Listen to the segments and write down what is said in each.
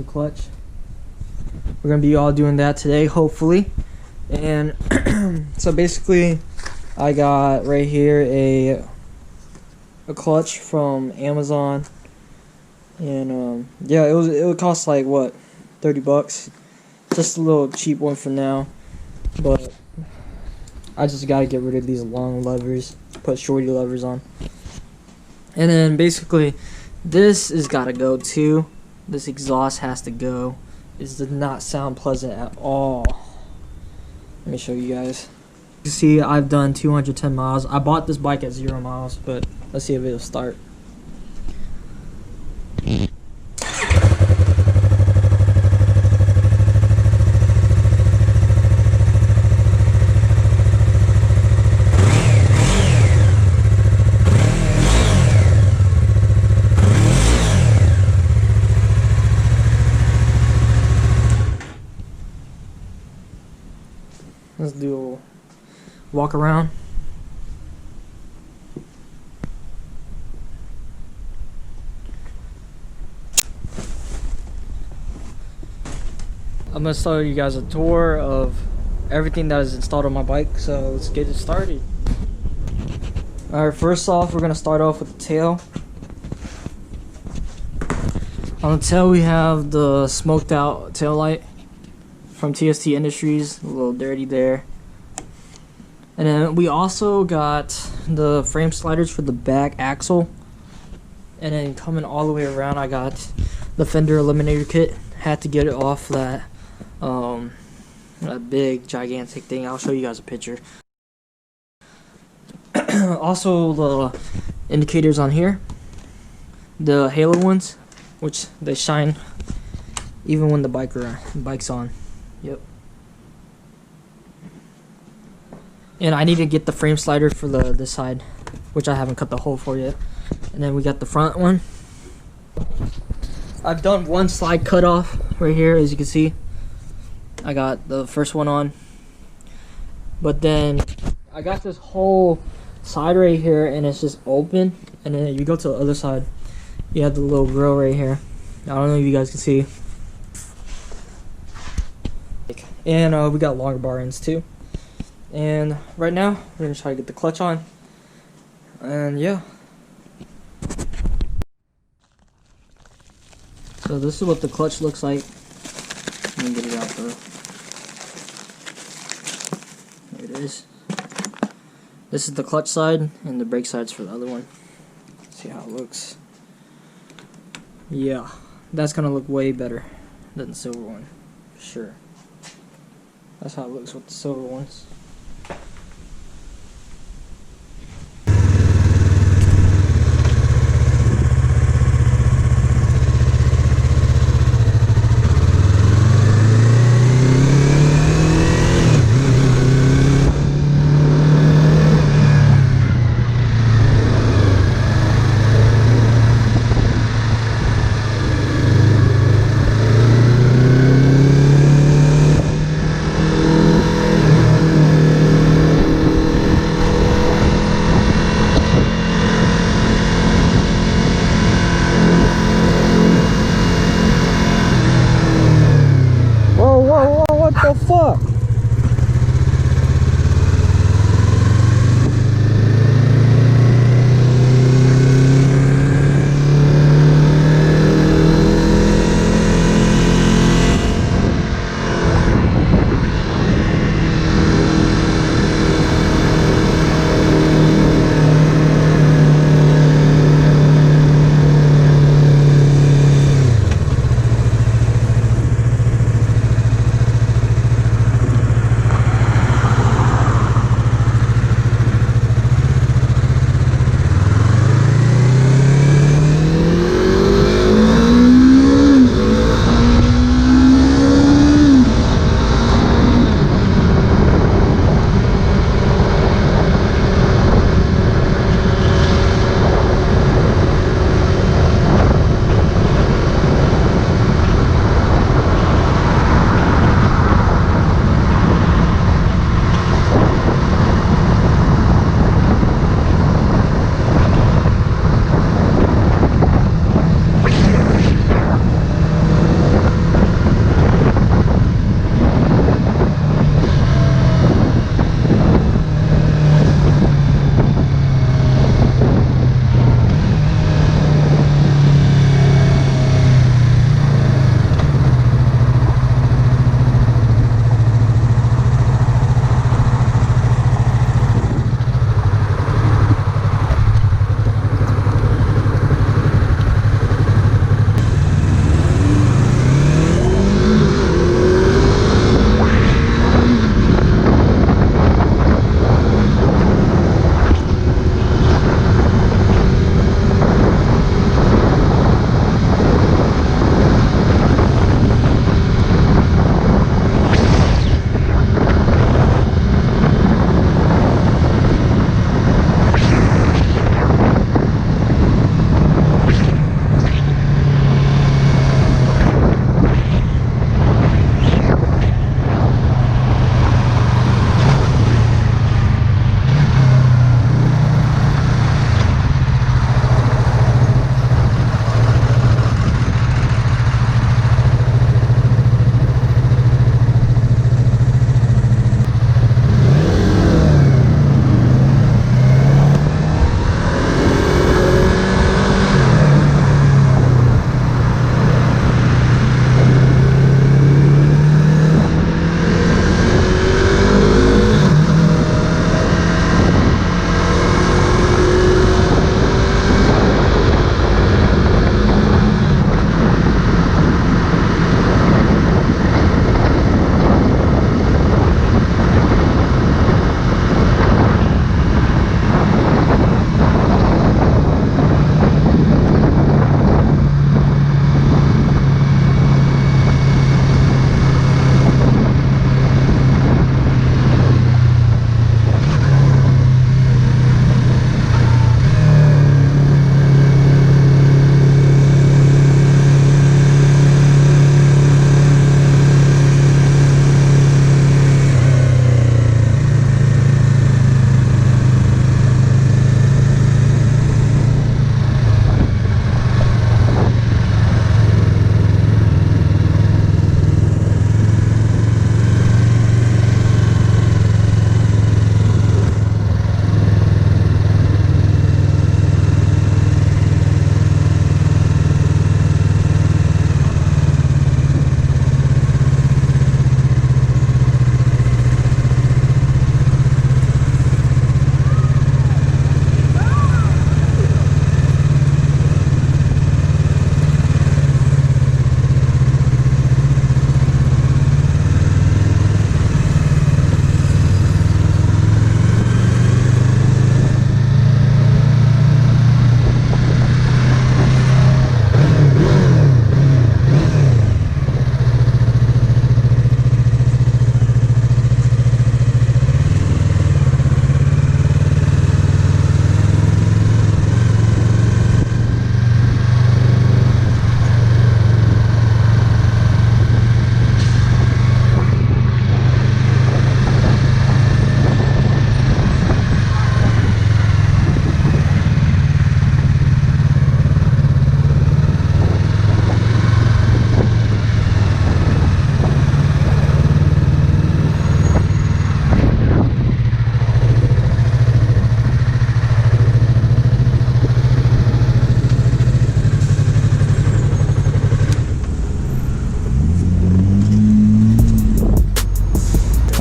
clutch. We're gonna be all doing that today, hopefully. And so basically, I got right here a clutch from Amazon, and yeah, it would cost like what, $30. Just a little cheap one for now, but I just gotta get rid of these long levers, put shorty levers on. And then basically, this has gotta go too. This exhaust has to go. This does not sound pleasant at all. Let me show you guys. You see, I've done 210 miles. I bought this bike at 0 miles, but let's see if it'll start. Let's do a walk around. I'm gonna show you guys a tour of everything that is installed on my bike, so let's get it started. Alright, first off, we're gonna start off with the tail. On the tail, we have the smoked out tail light from TST Industries, a little dirty there. And then we also got the frame sliders for the back axle. And then coming all the way around, I got the fender eliminator kit. Had to get it off that big gigantic thing. I'll show you guys a picture. Also, the indicators on here, the halo ones, which they shine even when the bike's on. Yep. And I need to get the frame slider for this side, which I haven't cut the hole for yet. And then we got the front one. I've done one slide cut off right here, as you can see. I got the first one on. But then I got this whole side right here, and it's just open. And then you go to the other side, you have the little grill right here. I don't know if you guys can see. And we got longer bar ends too. And right now, we're gonna try to get the clutch on. And yeah. So this is what the clutch looks like. Let me get it out though. There it is. This is the clutch side, and the brake side's for the other one. Let's see how it looks. Yeah, that's gonna look way better than the silver one, for sure. That's how it looks with the silver ones.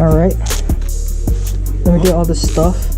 Alright. Let me get all this stuff.